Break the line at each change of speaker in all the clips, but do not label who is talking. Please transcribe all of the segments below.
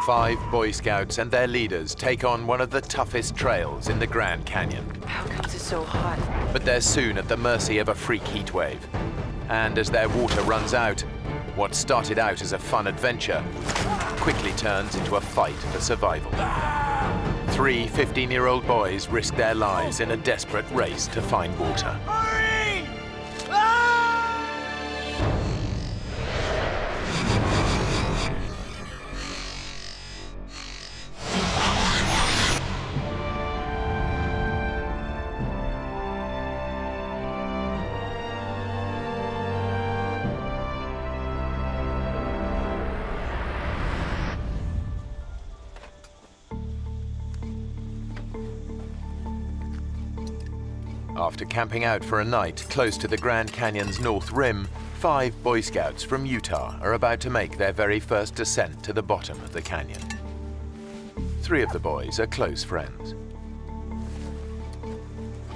5 Boy Scouts and their leaders take on one of the toughest trails in the Grand Canyon.
How comes it so hot?
But they're soon at the mercy of a freak heat wave. And as their water runs out, what started out as a fun adventure quickly turns into a fight for survival. 3 15-year-old boys risk their lives in a desperate race to find water.
Hurry!
After camping out for a night close to the Grand Canyon's north rim, 5 Boy Scouts from Utah are about to make their very first descent to the bottom of the canyon. 3 of the boys are close friends.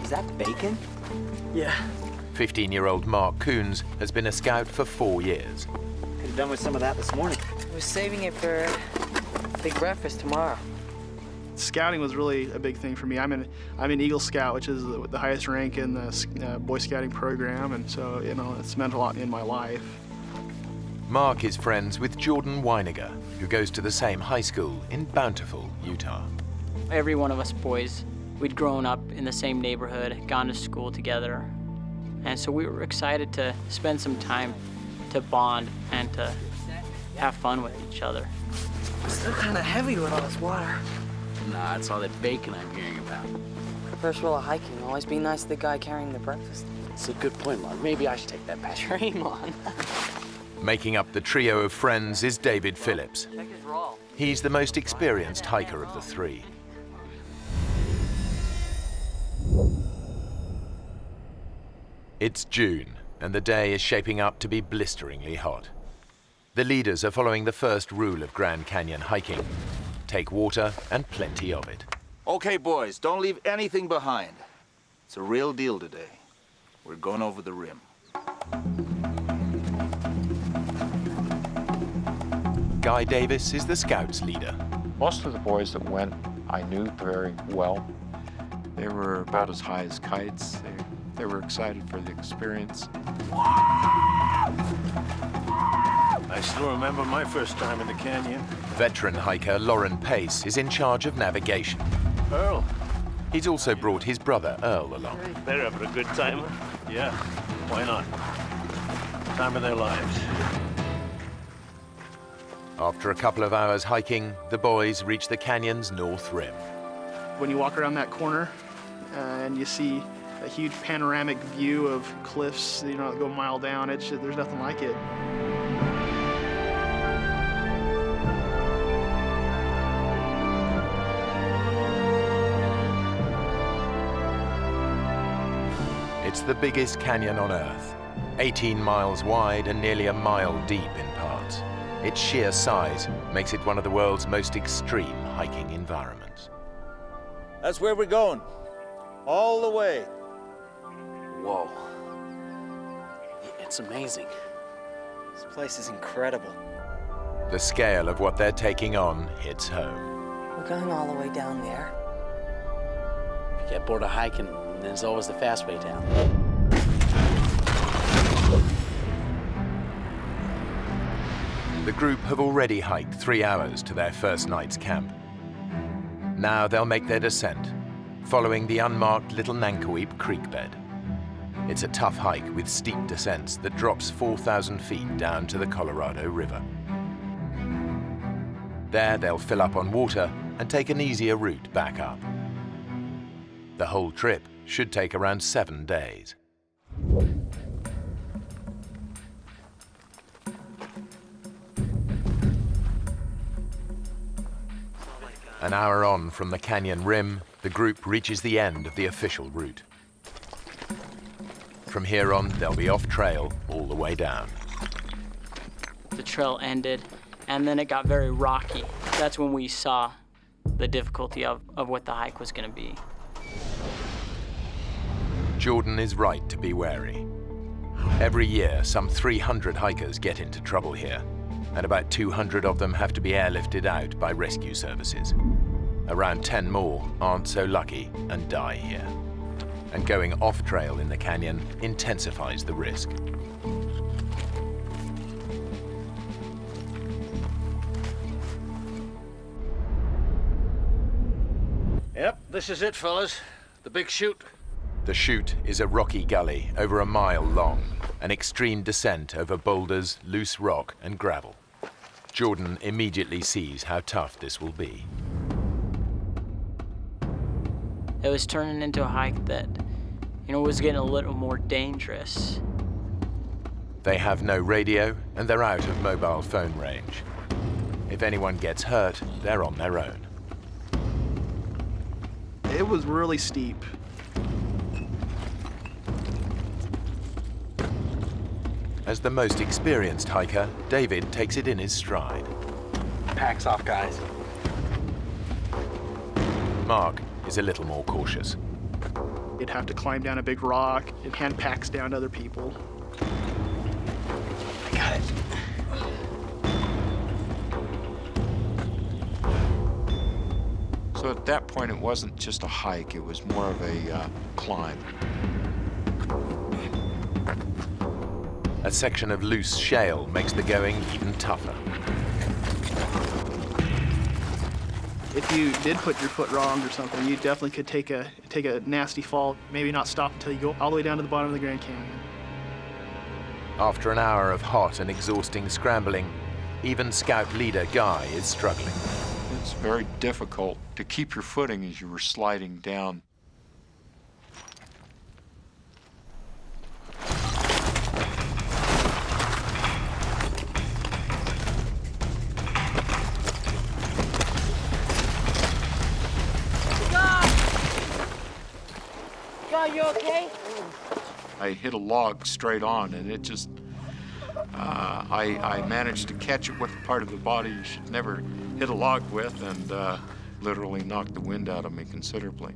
Is that bacon? Yeah.
15-year-old Mark Coons has been a scout for 4 years.
Could have done with some of that this morning. I was saving it for big breakfast tomorrow.
Scouting was really a big thing for me. I'm an Eagle Scout, which is the highest rank in the Boy Scouting program, and so it's meant a lot in my life.
Mark is friends with Jordan Wineer, who goes to the same high school in Bountiful, Utah.
Every one of us boys, we'd grown up in the same neighborhood, gone to school together, and so we were excited to spend some time to bond and to have fun with each other.
It's still kind of heavy with all this water.
Nah, it's all that bacon I'm hearing about.
First rule of hiking, always be nice to the guy carrying the breakfast.
It's a good point, Mark. Maybe I should take that back.
Dream on.
Making up the trio of friends is David Phillips.
Check his roll.
He's the most experienced hiker of the 3. It's June, and the day is shaping up to be blisteringly hot. The leaders are following the first rule of Grand Canyon hiking. Take water and plenty of it.
Okay, boys, don't leave anything behind. It's a real deal today. We're going over the rim.
Guy Davis is the Scouts leader.
Most of the boys that went, I knew very well. They were about as high as kites. They were excited for the experience.
I still remember my first time in the canyon.
Veteran hiker Lauren Pace is in charge of navigation.
Earl.
He's also brought his brother Earl along.
They're having a good time. Yeah, why not? Time of their lives.
After a couple of hours hiking, the boys reach the canyon's north rim.
When you walk around that corner and you see a huge panoramic view of cliffs, that go a mile down, there's nothing like it.
It's the biggest canyon on Earth, 18 miles wide and nearly a mile deep in parts. Its sheer size makes it one of the world's most extreme hiking environments.
That's where we're going. All the way.
Whoa. It's amazing.
This place is incredible.
The scale of what they're taking on hits home.
We're going all the way down there.
If you get bored of hiking, there's always the fast way down.
The group have already hiked 3 hours to their first night's camp. Now they'll make their descent, following the unmarked Little Nankoweap Creek bed. It's a tough hike with steep descents that drops 4,000 feet down to the Colorado River. There they'll fill up on water and take an easier route back up. The whole trip should take around 7 days. An hour on from the canyon rim, the group reaches the end of the official route. From here on, they'll be off trail all the way down.
The trail ended, and then it got very rocky. That's when we saw the difficulty of what the hike was going to be.
Jordan is right to be wary. Every year, some 300 hikers get into trouble here. and about 200 of them have to be airlifted out by rescue services. Around 10 more aren't so lucky and die here. And going off-trail in the canyon intensifies the risk.
Yep, this is it, fellas. The big chute.
The chute is a rocky gully over a mile long, an extreme descent over boulders, loose rock and gravel. Jordan immediately sees how tough this will be.
It was turning into a hike that, was getting a little more dangerous.
They have no radio and they're out of mobile phone range. If anyone gets hurt, they're on their own.
It was really steep.
As the most experienced hiker, David takes it in his stride.
Pack's off, guys.
Mark is a little more cautious.
You'd have to climb down a big rock and hand packs down to other people.
I got it.
So at that point, it wasn't just a hike, it was more of a climb.
A section of loose shale makes the going even tougher.
If you did put your foot wrong or something, you definitely could take a nasty fall, maybe not stop until you go all the way down to the bottom of the Grand Canyon.
After an hour of hot and exhausting scrambling, even Scout leader Guy is struggling.
It's very difficult to keep your footing as you were sliding down.
God, you okay?
I hit a log straight on, and it just, I managed to catch it with the part of the body you should never hit a log with, and literally knocked the wind out of me considerably.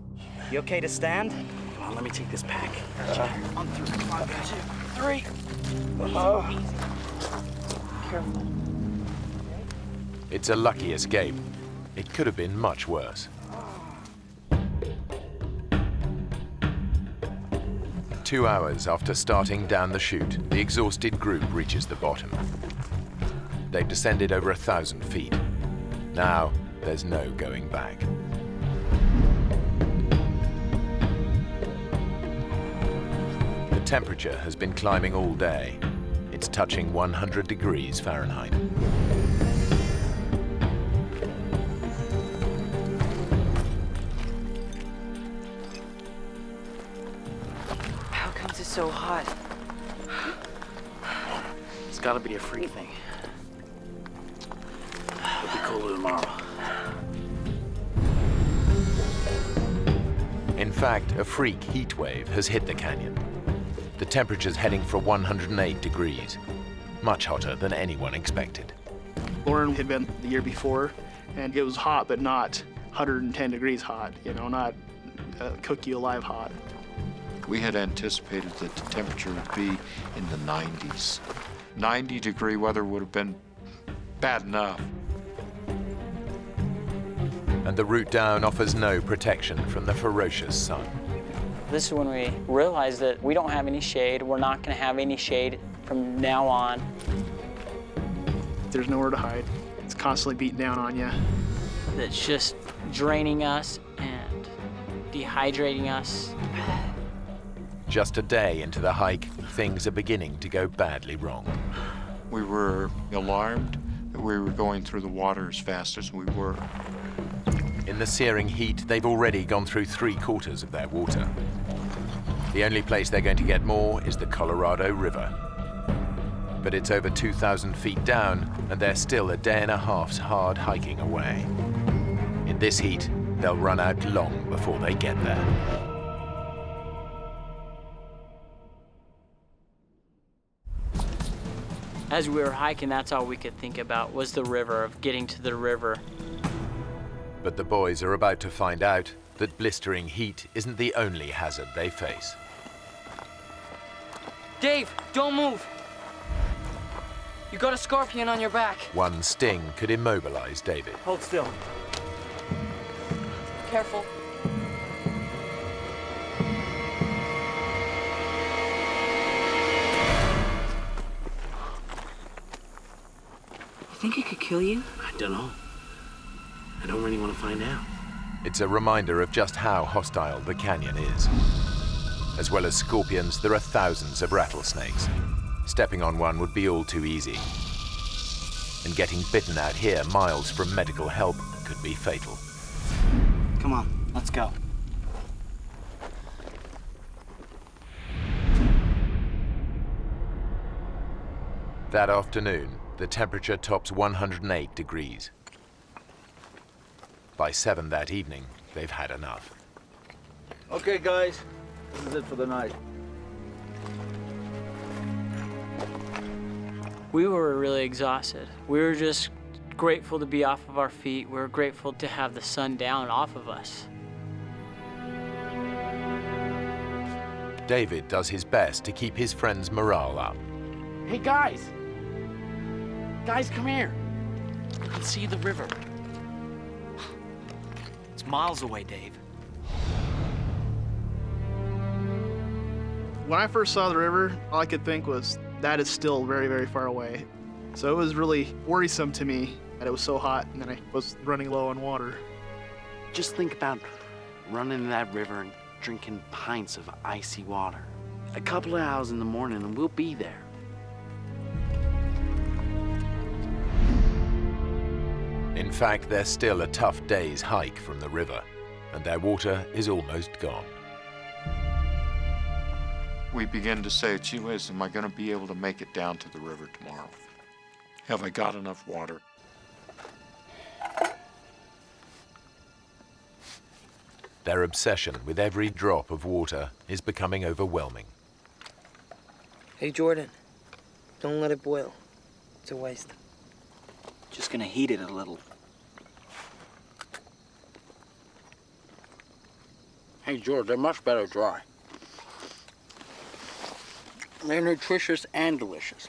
You okay to stand?
Well, let me take this pack.
On 3, 2, 3. Careful.
It's a lucky escape. It could have been much worse. 2 hours after starting down the chute, the exhausted group reaches the bottom. They've descended over 1,000 feet. Now, there's no going back. The temperature has been climbing all day. It's touching 100 degrees Fahrenheit.
How comes it's so hot?
It's gotta be a freak thing. It'll be cooler tomorrow.
In fact, a freak heat wave has hit the canyon. The temperature's heading for 108 degrees, much hotter than anyone expected.
Lauren had been the year before, and it was hot, but not 110 degrees hot, not cook you alive hot.
We had anticipated that the temperature would be in the 90s. 90-degree weather would have been bad enough.
And the route down offers no protection from the ferocious sun.
This is when we realized that we don't have any shade. We're not going to have any shade from now on.
There's nowhere to hide. It's constantly beating down on you.
That's just draining us and dehydrating us.
Just a day into the hike, things are beginning to go badly wrong.
We were alarmed that we were going through the water as fast as we were.
In the searing heat, they've already gone through 3/4 of their water. The only place they're going to get more is the Colorado River. But it's over 2,000 feet down, and they're still a day and a half's hard hiking away. In this heat, they'll run out long before they get there.
As we were hiking, that's all we could think about was the river, of getting to the river.
But the boys are about to find out that blistering heat isn't the only hazard they face.
Dave, don't move. You got a scorpion on your back.
One sting could immobilize David.
Hold still. Careful. You think it could kill you?
I don't know. I don't really want to find out.
It's a reminder of just how hostile the canyon is. As well as scorpions, there are thousands of rattlesnakes. Stepping on one would be all too easy. And getting bitten out here, miles from medical help, could be fatal.
Come on, let's go.
That afternoon, the temperature tops 108 degrees. By 7 that evening, they've had enough.
Okay, guys, this is it for the night.
We were really exhausted. We were just grateful to be off of our feet. We were grateful to have the sun down off of us.
David does his best to keep his friends' morale up.
Hey, guys! Guys, come here. You can see the river.
It's miles away, Dave.
When I first saw the river, all I could think was, that is still very, very far away. So it was really worrisome to me that it was so hot and then I was running low on water.
Just think about running in that river and drinking pints of icy water. A couple of hours in the morning and we'll be there.
In fact, they're still a tough day's hike from the river, and their water is almost gone.
We begin to say, gee whiz, am I going to be able to make it down to the river tomorrow? Have I got enough water?
Their obsession with every drop of water is becoming overwhelming.
Hey, Jordan. Don't let it boil. It's a waste. Just gonna heat it a little.
Hey, George, they're much better dry. They're nutritious and delicious.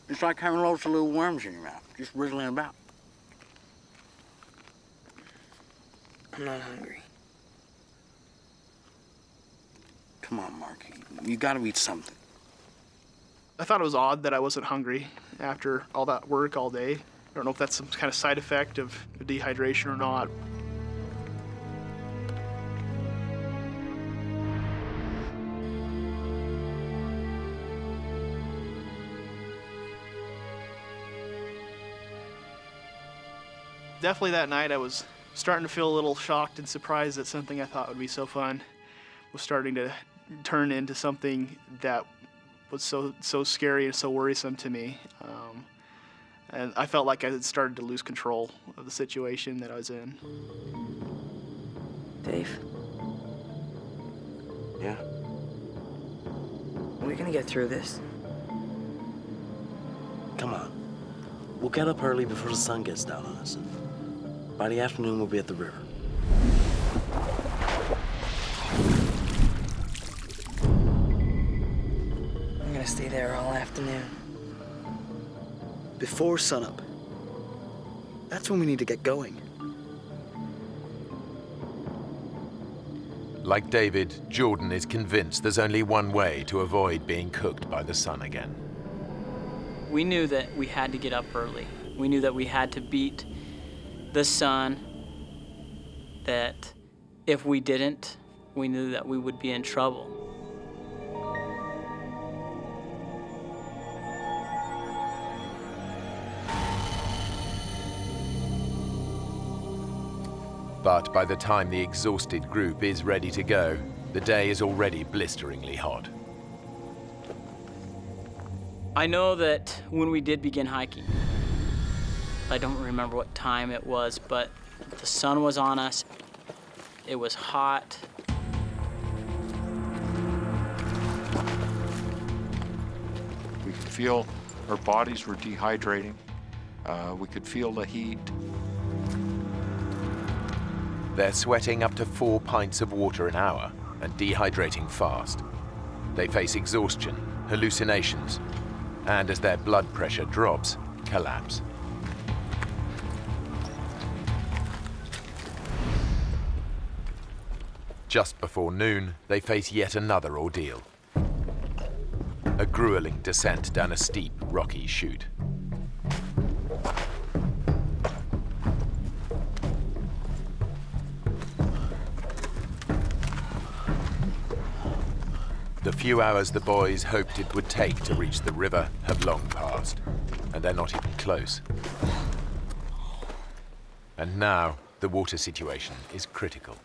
It's like having loads of little worms in your mouth, just wriggling about.
I'm not hungry.
Come on, Mark. You gotta eat something.
I thought it was odd that I wasn't hungry after all that work all day. I don't know if that's some kind of side effect of dehydration or not. Definitely that night I was starting to feel a little shocked and surprised that something I thought would be so fun was starting to turn into something that was so scary and so worrisome to me. And I felt like I had started to lose control of the situation that I was in.
Dave,
Yeah?
are we gonna get through this?
Come on. We'll get up early before the sun gets down on us. By the afternoon, we'll be at the river.
I'm gonna stay there all afternoon.
Before sunup. That's when we need to get going.
Like David, Jordan is convinced there's only one way to avoid being cooked by the sun again.
We knew that we had to get up early. We knew that we had to beat the sun, that if we didn't, we knew that we would be in trouble.
But by the time the exhausted group is ready to go, the day is already blisteringly hot.
I know that when we did begin hiking, I don't remember what time it was, but the sun was on us. It was hot.
We could feel our bodies were dehydrating. We could feel the heat.
They're sweating up to 4 pints of water an hour and dehydrating fast. They face exhaustion, hallucinations, and as their blood pressure drops, collapse. Just before noon, they face yet another ordeal. A grueling descent down a steep, rocky chute. The few hours the boys hoped it would take to reach the river have long passed, and they're not even close. And now, the water situation is critical.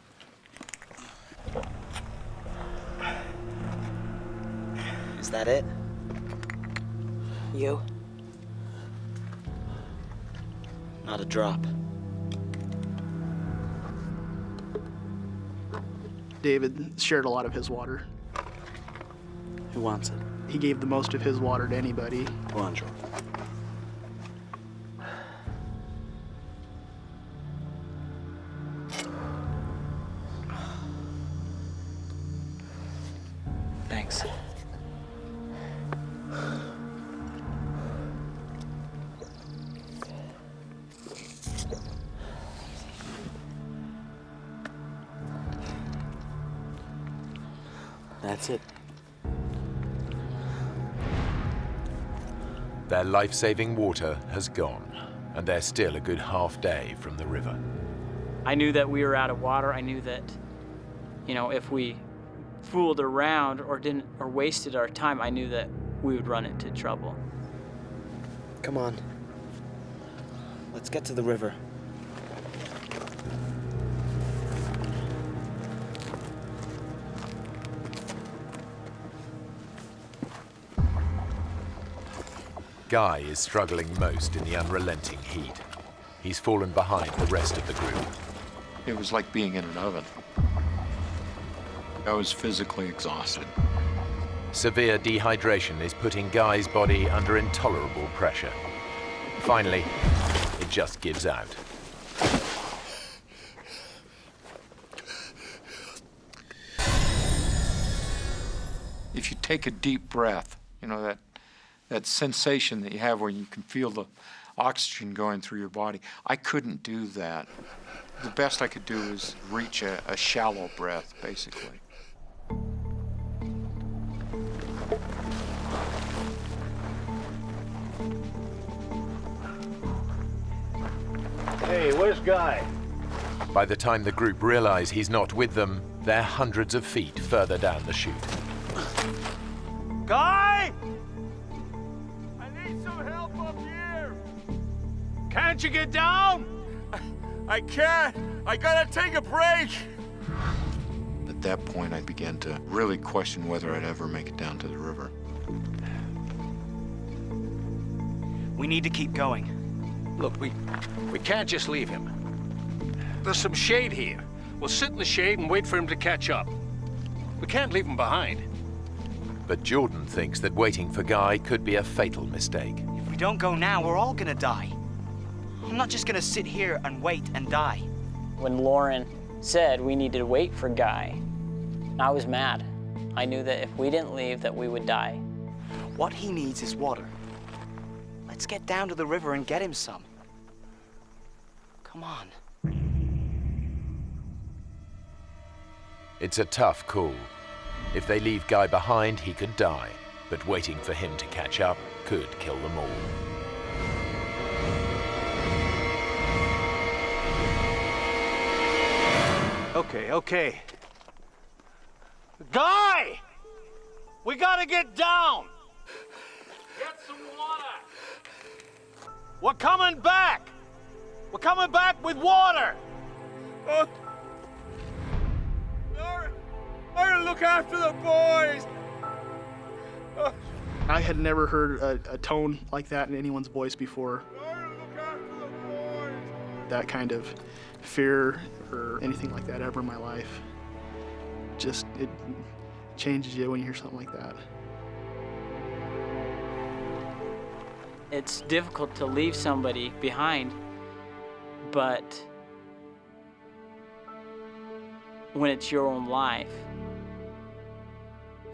Is that it? You? Not a drop.
David shared a lot of his water.
Who wants it?
He gave the most of his water to anybody.
Go on, Jordan.
Thanks.
That's it.
Their life-saving water has gone, and they're still a good half day from the river.
I knew that we were out of water. I knew that, if we fooled around or wasted our time, I knew that we would run into trouble.
Come on. Let's get to the river.
Guy is struggling most in the unrelenting heat. He's fallen behind the rest of the group.
It was like being in an oven. I was physically exhausted.
Severe dehydration is putting Guy's body under intolerable pressure. Finally, it just gives out.
If you take a deep breath, that sensation that you have when you can feel the oxygen going through your body, I couldn't do that. The best I could do is reach a shallow breath, basically.
Hey, where's Guy?
By the time the group realize he's not with them, they're hundreds of feet further down the chute.
Guy! I need some help up here! Can't you get down? I can't. I gotta take a break.
At that point, I began to really question whether I'd ever make it down to the river.
We need to keep going.
Look, we can't just leave him. There's some shade here. We'll sit in the shade and wait for him to catch up. We can't leave him behind.
But Jordan thinks that waiting for Guy could be a fatal mistake.
If we don't go now, we're all gonna die. I'm not just gonna sit here and wait and die.
When Lauren said we needed to wait for Guy, I was mad. I knew that if we didn't leave, that we would die.
What he needs is water. Let's get down to the river and get him some. Come on.
It's a tough call. If they leave Guy behind, he could die, but waiting for him to catch up could kill them all.
Okay. Guy! We gotta get down! Get some water! We're coming back! We're coming back with water! I look after the boys!
I had never heard a tone like that in anyone's voice before. That kind of fear or anything like that ever in my life. Just, it changes you when you hear something like that.
It's difficult to leave somebody behind, but when it's your own life,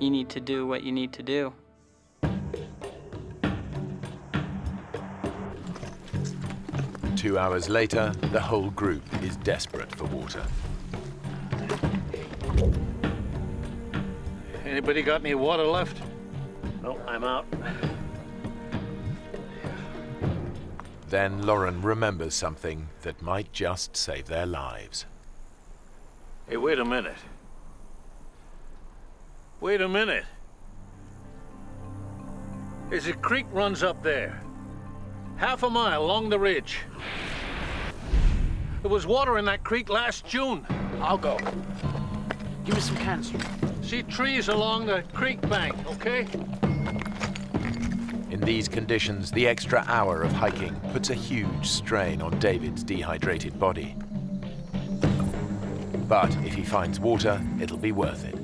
you need to do what you need to do.
2 hours later, the whole group is desperate for water.
Anybody got any water left?
No, I'm out.
Then Lauren remembers something that might just save their lives.
Hey, wait a minute. Wait a minute. There's a creek runs up there. Half a mile along the ridge. There was water in that creek last June.
I'll go. Give me some canister.
See trees along the creek bank, okay?
In these conditions, the extra hour of hiking puts a huge strain on David's dehydrated body. But if he finds water, it'll be worth it.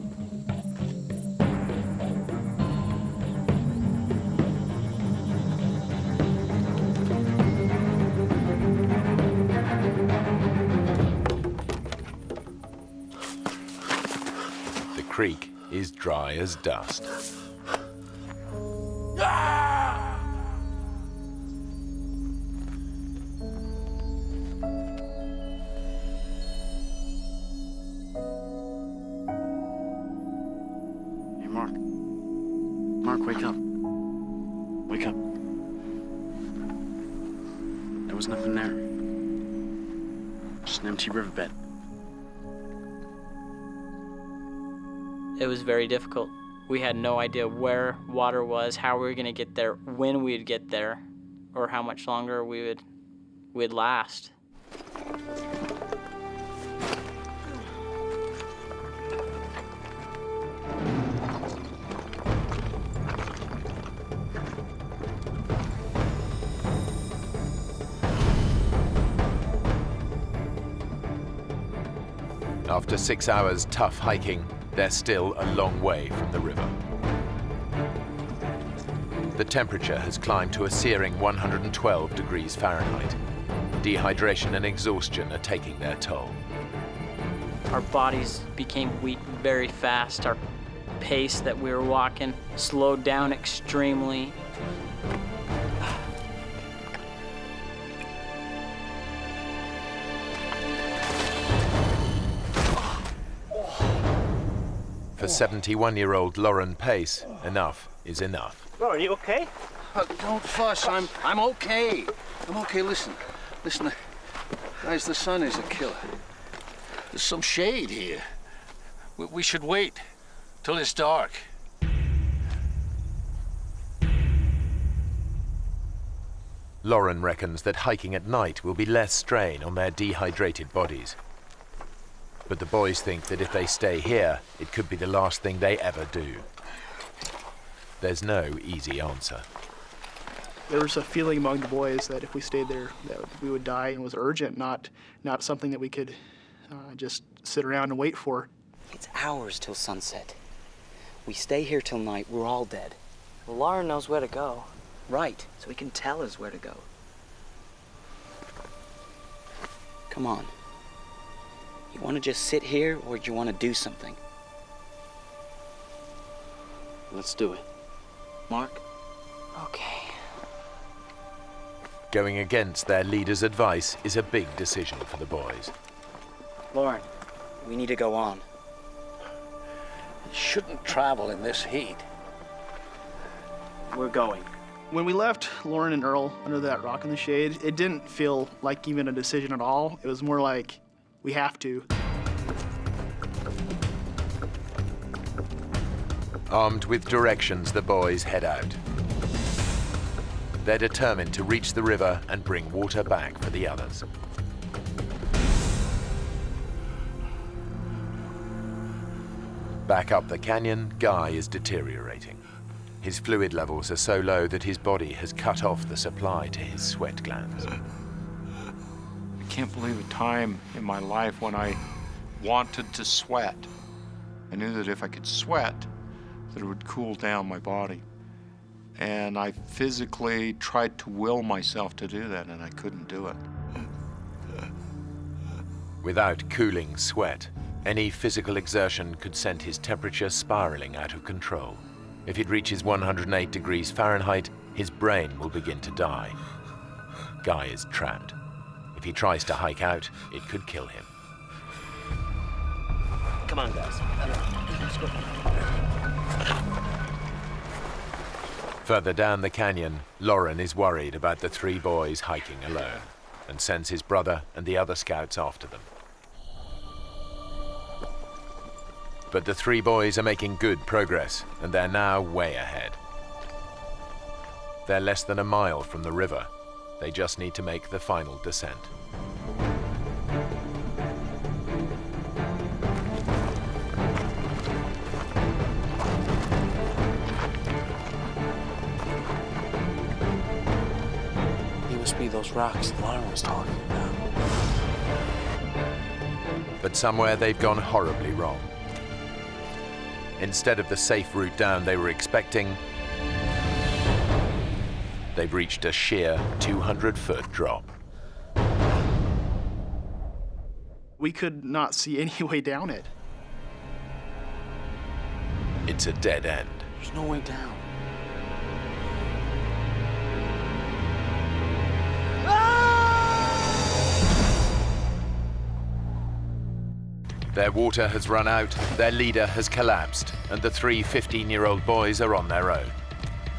The creek is dry as dust.
Hey, Mark. Mark, wake up. Wake up. There was nothing there. Just an empty riverbed.
It was very difficult. We had no idea where water was, how we were going to get there, when we'd get there, or how much longer we'd last.
After 6 hours tough hiking, they're still a long way from the river. The temperature has climbed to a searing 112 degrees Fahrenheit. Dehydration and exhaustion are taking their toll.
Our bodies became weak very fast. Our pace that we were walking slowed down extremely.
For 71-year-old Lauren Pace, enough is enough.
Lauren, you okay?
Don't fuss. I'm okay. I'm okay. Listen, guys. The sun is a killer.
There's some shade here. We should wait till it's dark.
Lauren reckons that hiking at night will be less strain on their dehydrated bodies. But the boys think that if they stay here, it could be the last thing they ever do. There's no easy answer.
There was a feeling among the boys that if we stayed there, that we would die, and it was urgent, not something that we could just sit around and wait for.
It's hours till sunset. We stay here till night, we're all dead. Well, Lauren knows where to go. Right, so he can tell us where to go. Come on. You want to just sit here, or do you want to do something?
Let's do it.
Mark? Okay.
Going against their leader's advice is a big decision for the boys.
Lauren, we need to go on.
You shouldn't travel in this heat.
We're going.
When we left Lauren and Earl under that rock in the shade, it didn't feel like even a decision at all. It was more like, we have to.
Armed with directions, the boys head out. They're determined to reach the river and bring water back for the others. Back up the canyon, Guy is deteriorating. His fluid levels are so low that his body has cut off the supply to his sweat glands.
I can't believe a time in my life when I wanted to sweat. I knew that if I could sweat, that it would cool down my body. And I physically tried to will myself to do that, and I couldn't do it.
Without cooling sweat, any physical exertion could send his temperature spiraling out of control. If it reaches 108 degrees Fahrenheit, his brain will begin to die. Guy is trapped. If he tries to hike out, it could kill him.
Come on, guys. Let's go.
Further down the canyon, Lauren is worried about the three boys hiking alone and sends his brother and the other scouts after them. But the three boys are making good progress, and they're now way ahead. They're less than a mile from the river. They just need to make the final descent.
He must be those rocks Lauren was talking about.
But somewhere they've gone horribly wrong. Instead of the safe route down they were expecting, they've reached a sheer 200-foot drop.
We could not see any way down it.
It's a dead end.
There's no way down.
Their water has run out, their leader has collapsed, and the three 15-year-old boys are on their own.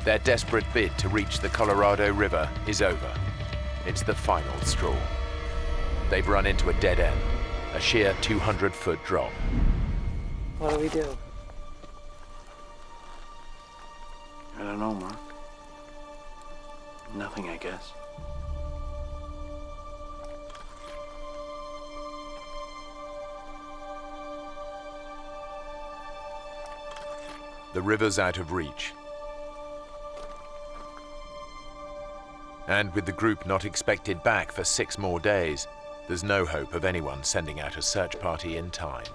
Their desperate bid to reach the Colorado River is over. It's the final straw. They've run into a dead end, a sheer 200-foot drop.
What do we do?
I don't know, Mark. Nothing, I guess.
The river's out of reach. And with the group not expected back for 6 more days, there's no hope of anyone sending out a search party in time.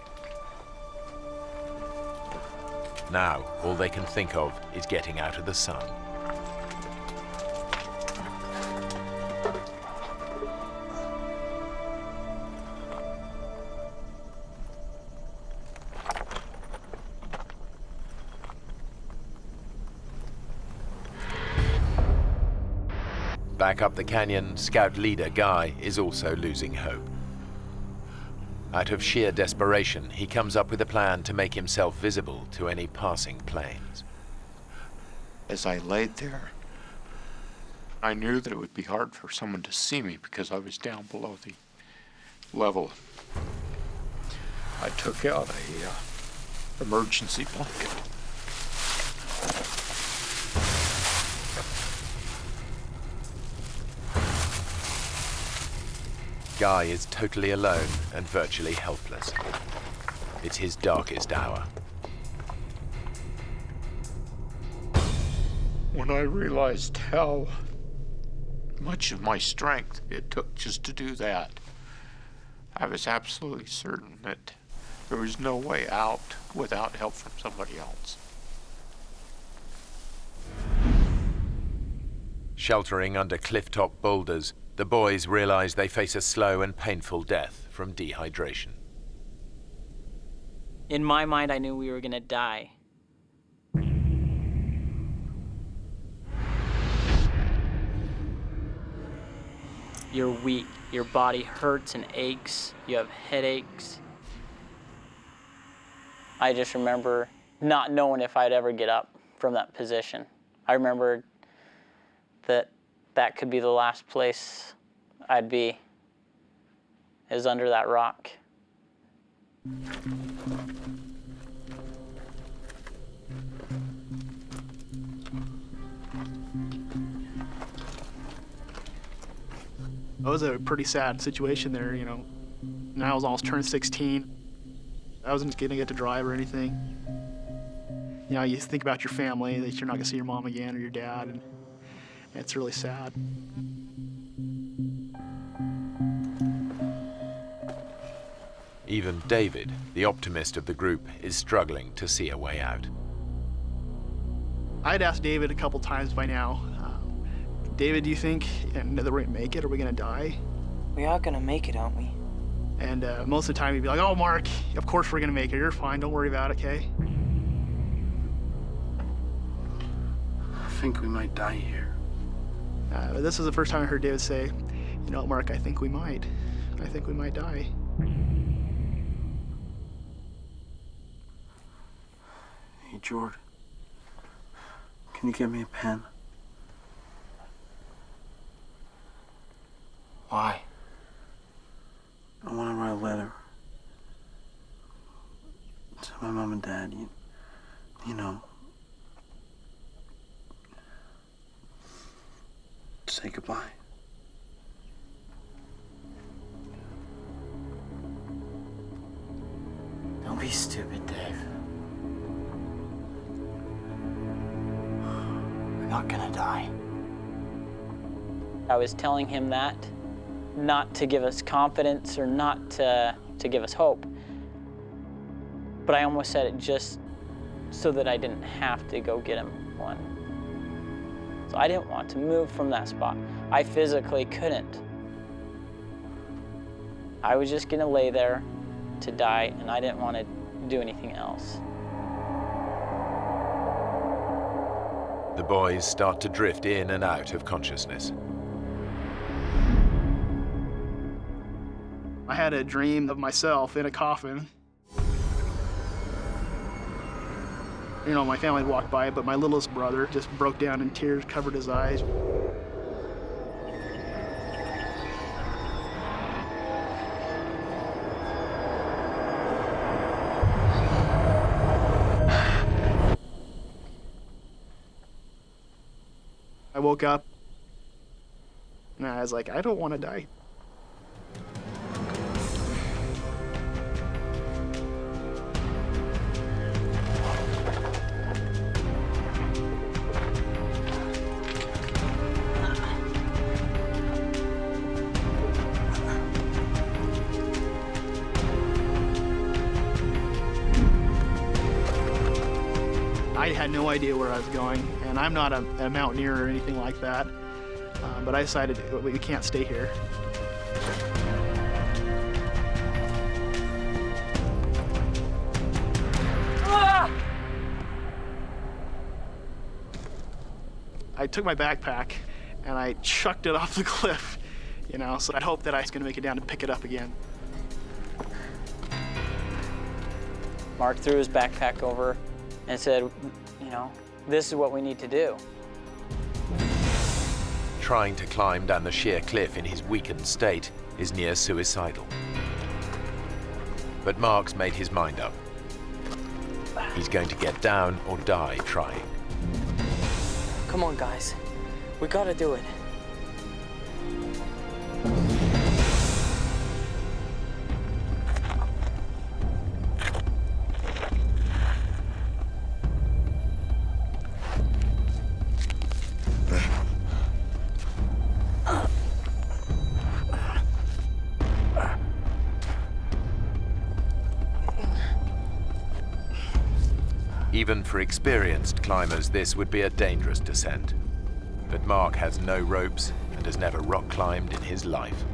Now, all they can think of is getting out of the sun. Back up the canyon, Scout leader Guy is also losing hope. Out of sheer desperation, he comes up with a plan to make himself visible to any passing planes.
As I laid there, I knew that it would be hard for someone to see me because I was down below the level. I took out a emergency blanket.
Guy is totally alone and virtually helpless. It's his darkest hour.
When I realized how much of my strength it took just to do that, I was absolutely certain that there was no way out without help from somebody else.
Sheltering under cliff-top boulders, the boys realize they face a slow and painful death from dehydration.
In my mind, I knew we were gonna die. You're weak, your body hurts and aches, you have headaches. I just remember not knowing if I'd ever get up from that position. I remember that could be the last place I'd be, is under that rock.
It was a pretty sad situation there, you know. And I was almost turned 16. I wasn't gonna get to drive or anything. You know, you think about your family, that you're not gonna see your mom again or your dad, and it's really sad.
Even David, the optimist of the group, is struggling to see a way out.
I'd asked David a couple times by now, David, do you think that we're gonna make it? Are we gonna die?
We are gonna make it, aren't we?
And most of the time he'd be like, oh, Mark, of course we're gonna make it. You're fine, don't worry about it, okay?
I think we might die here.
This is the first time I heard David say, You know, Mark, I think we might. I think we might die.
Hey, Jordan. Can you get me a pen?
Why?
I want to write a letter to my mom and dad. You know. Say goodbye.
Don't be stupid, Dave. We're not gonna die.
I was telling him that, not to give us confidence or not to give us hope, but I almost said it just so that I didn't have to go get him one. So I didn't want to move from that spot. I physically couldn't. I was just gonna lay there to die, and I didn't want to do anything else.
The boys start to drift in and out of consciousness.
I had a dream of myself in a coffin. You know, my family walked by, but my littlest brother just broke down in tears, covered his eyes. I woke up, and I was like, I don't want to die. I had no idea where I was going, and I'm not a mountaineer or anything like that, but I decided we can't stay here. I took my backpack and I chucked it off the cliff, you know, so I hoped that I was going to make it down to pick it up again.
Mark threw his backpack over and said, you know, this is what we need to do.
Trying to climb down the sheer cliff in his weakened state is near suicidal. But Mark's made his mind up. He's going to get down or die trying.
Come on, guys. We gotta do it.
Even for experienced climbers, this would be a dangerous descent. But Mark has no ropes and has never rock climbed in his life.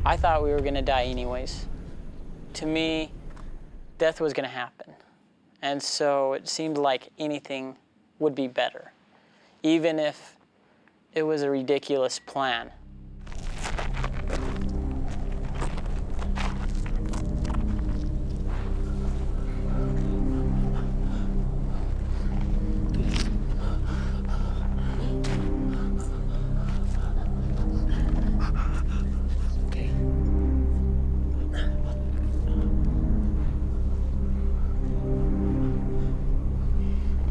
I thought we were gonna die anyways. To me, death was gonna happen. And so it seemed like anything would be better, even if it was a ridiculous plan.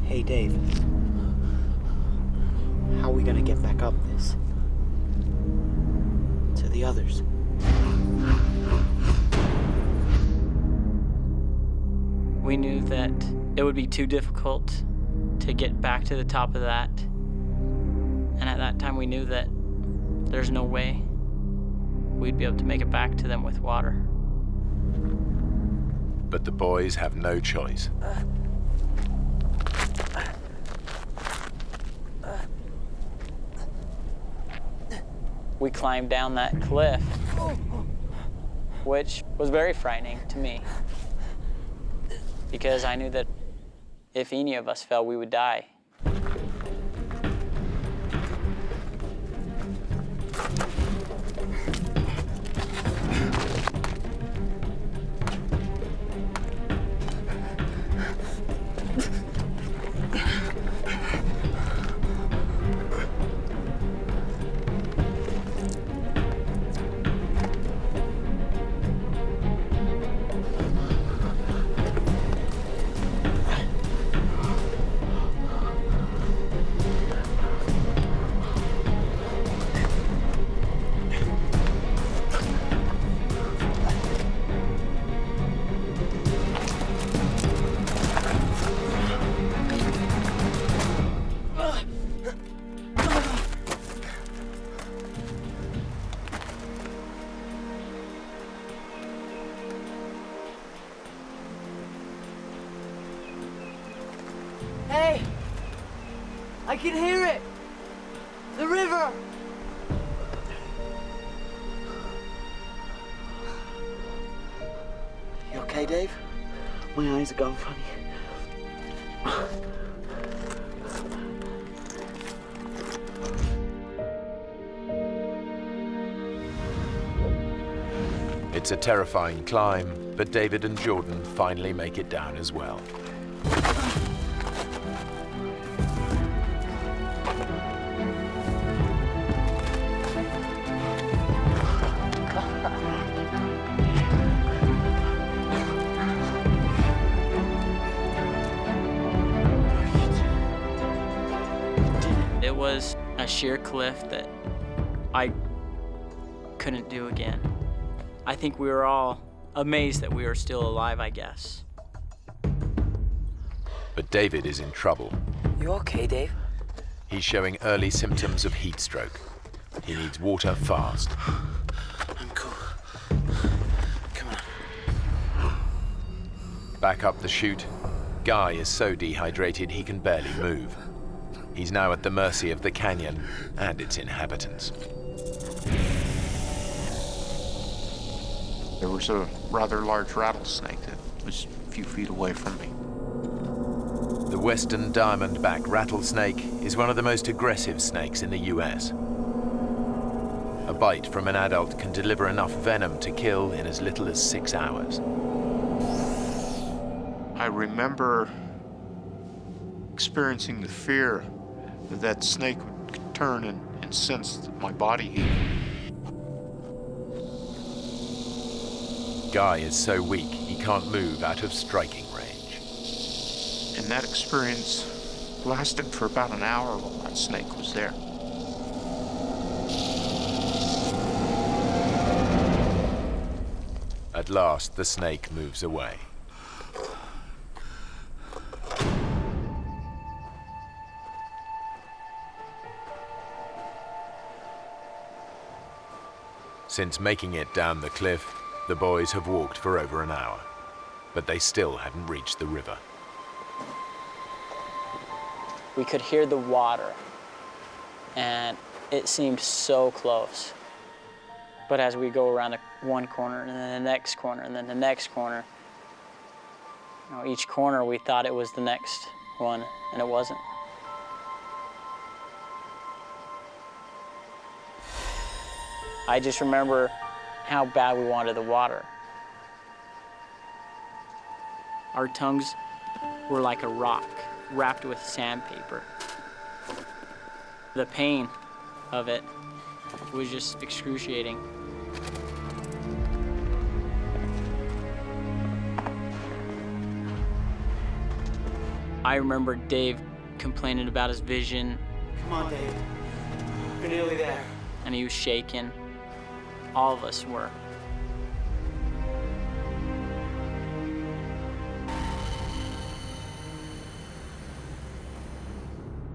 Hey, Dave. How are we gonna get back up this? To the others.
We knew that it would be too difficult to get back to the top of that And at that time we knew that there's no way we'd be able to make it back to them with water.
But the boys have no choice.
We climbed down that cliff, which was very frightening to me, because I knew that if any of us fell, we would die.
Hey! I can hear it! The river!
You okay, Dave? My eyes are going funny.
It's a terrifying climb, but David and Jordan finally make it down as well.
It was a sheer cliff that I couldn't do again. I think we were all amazed that we were still alive, I guess.
But David is in trouble.
You okay, Dave?
He's showing early symptoms of heat stroke. He needs water fast.
I'm cool. Come on.
Back up the chute, Guy is so dehydrated he can barely move. He's now at the mercy of the canyon and its inhabitants.
There was a rather large rattlesnake that was a few feet away from me.
The western diamondback rattlesnake is one of the most aggressive snakes in the US. A bite from an adult can deliver enough venom to kill in as little as 6 hours.
I remember experiencing the fear that that snake would turn and sense my body heat.
Guy is so weak he can't move out of striking range.
And that experience lasted for about an hour while that snake was there.
At last, the snake moves away. Since making it down the cliff, the boys have walked for over an hour, but they still hadn't reached the river.
We could hear the water, and it seemed so close. But as we go around one corner, and then the next corner, and then the next corner, each corner we thought it was the next one, and it wasn't. I just remember how bad we wanted the water. Our tongues were like a rock wrapped with sandpaper. The pain of it was just excruciating. I remember Dave complaining about his vision.
Come on, Dave. You're nearly there.
And he was shaking. All of us were.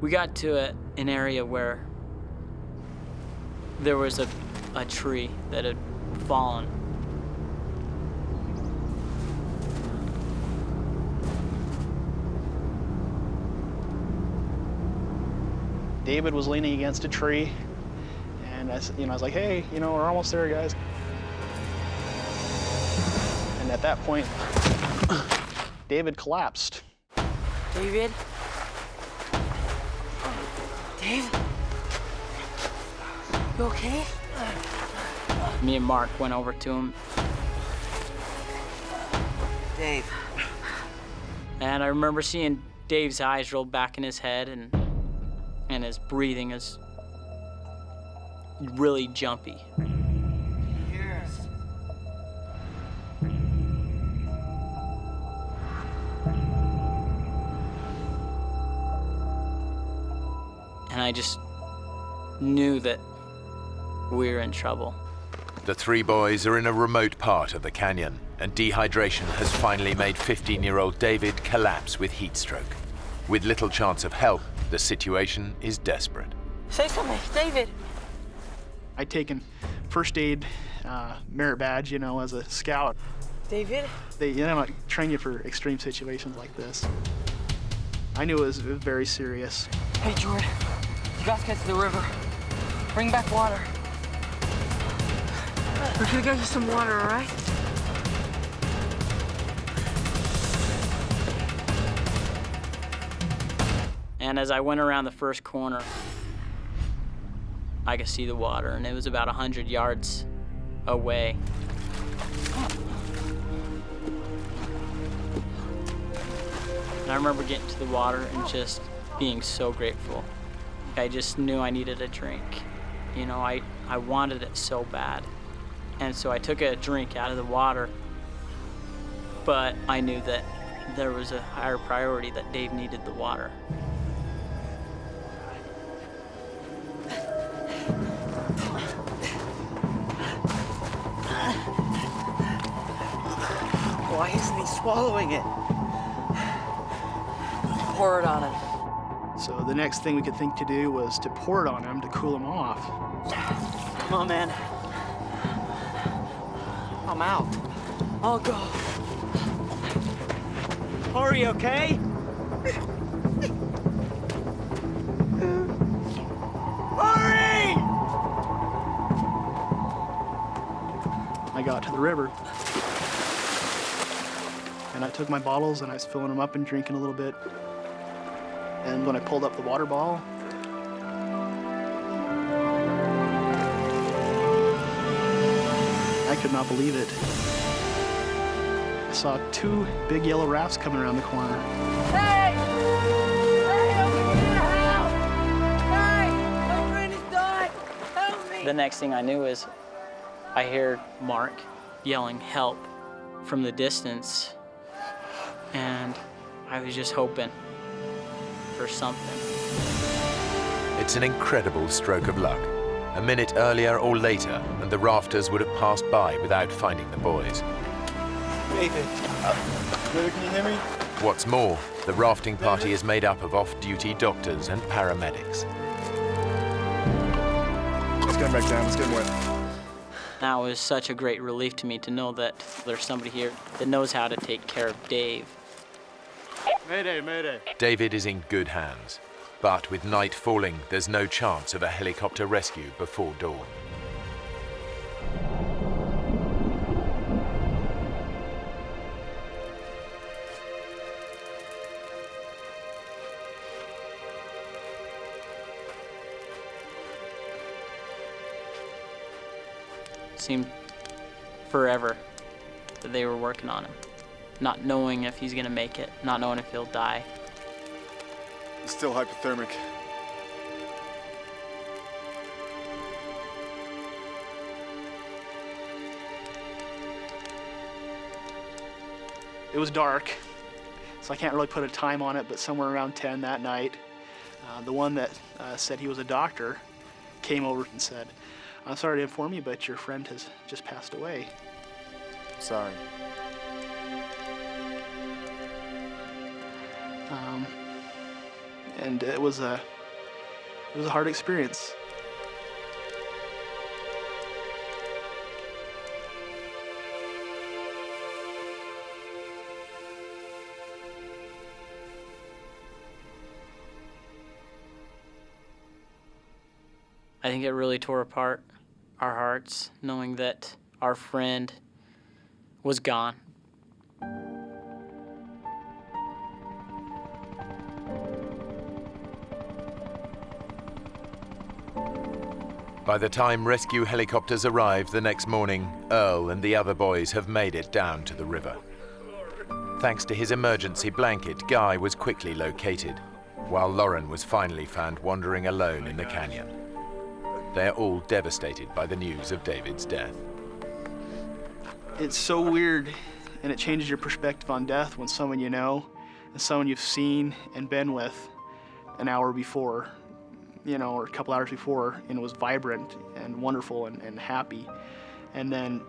We got to an area where there was a tree that had fallen.
David was leaning against a tree, and I was like, hey, we're almost there, guys. And at that point, David collapsed.
David? Dave? You okay?
Me and Mark went over to him.
Dave.
And I remember seeing Dave's eyes roll back in his head, and his breathing is really jumpy.
Hear us.
And I just knew that we were in trouble.
The three boys are in a remote part of the canyon, and dehydration has finally made 15-year-old David collapse with heat stroke. With little chance of help, the situation is desperate.
Say something, David.
I'd taken first aid merit badge, as a scout.
David?
They train you for extreme situations like this. I knew it was very serious.
Hey, Jordan. You guys get to the river. Bring back water. We're gonna get you some water, all right?
And as I went around the first corner, I could see the water, and it was about 100 yards away. And I remember getting to the water and just being so grateful. I just knew I needed a drink. I wanted it so bad. And so I took a drink out of the water, but I knew that there was a higher priority, that Dave needed the water.
Why isn't he swallowing it? Pour it on him.
So the next thing we could think to do was to pour it on him to cool him off.
Come on, man. I'm out. I'll go. Hurry, okay? Hurry!
I got to the river, and I took my bottles and I was filling them up and drinking a little bit. And when I pulled up the water bottle, I could not believe it. I saw two big yellow rafts coming around the corner.
Hey! Hey, help me get out! Hey! My friend is dying! Help me!
The next thing I knew is I heard Mark yelling help from the distance, and I was just hoping for something.
It's an incredible stroke of luck. A minute earlier or later, and the rafters would have passed by without finding the boys.
Nathan, can you hear me?
What's more, the rafting party is made up of off-duty doctors and paramedics.
Let's get him back down. Let's get him wet.
That was such a great relief to me to know that there's somebody here that knows how to take care of Dave.
Mayday, mayday.
David is in good hands, but with night falling, there's no chance of a helicopter rescue before dawn.
Seemed forever that they were working on him, not knowing if he's gonna make it, not knowing if he'll die.
He's still hypothermic.
It was dark, so I can't really put a time on it, but somewhere around 10 that night, the one that said he was a doctor came over and said, "I'm sorry to inform you, but your friend has just passed away."
Sorry.
And it was a hard experience.
I think it really tore apart our hearts, knowing that our friend was gone.
By the time rescue helicopters arrive the next morning, Earl and the other boys have made it down to the river. Thanks to his emergency blanket, Guy was quickly located, while Lauren was finally found wandering alone in the canyon. They're all devastated by the news of David's death.
It's so weird, and it changes your perspective on death when someone you know and someone you've seen and been with an hour before, or a couple hours before, and was vibrant and wonderful and happy, and then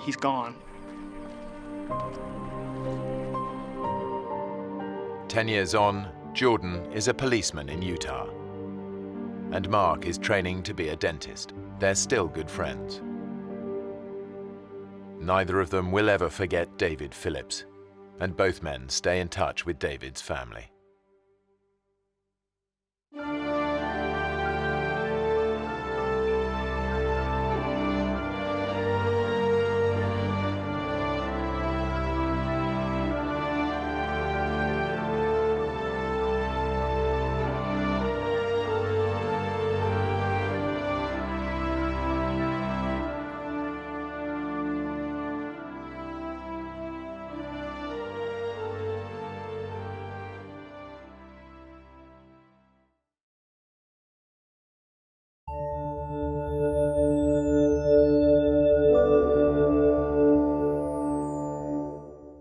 he's gone.
10 years on, Jordan is a policeman in Utah, and Mark is training to be a dentist. They're still good friends. Neither of them will ever forget David Phillips, and both men stay in touch with David's family.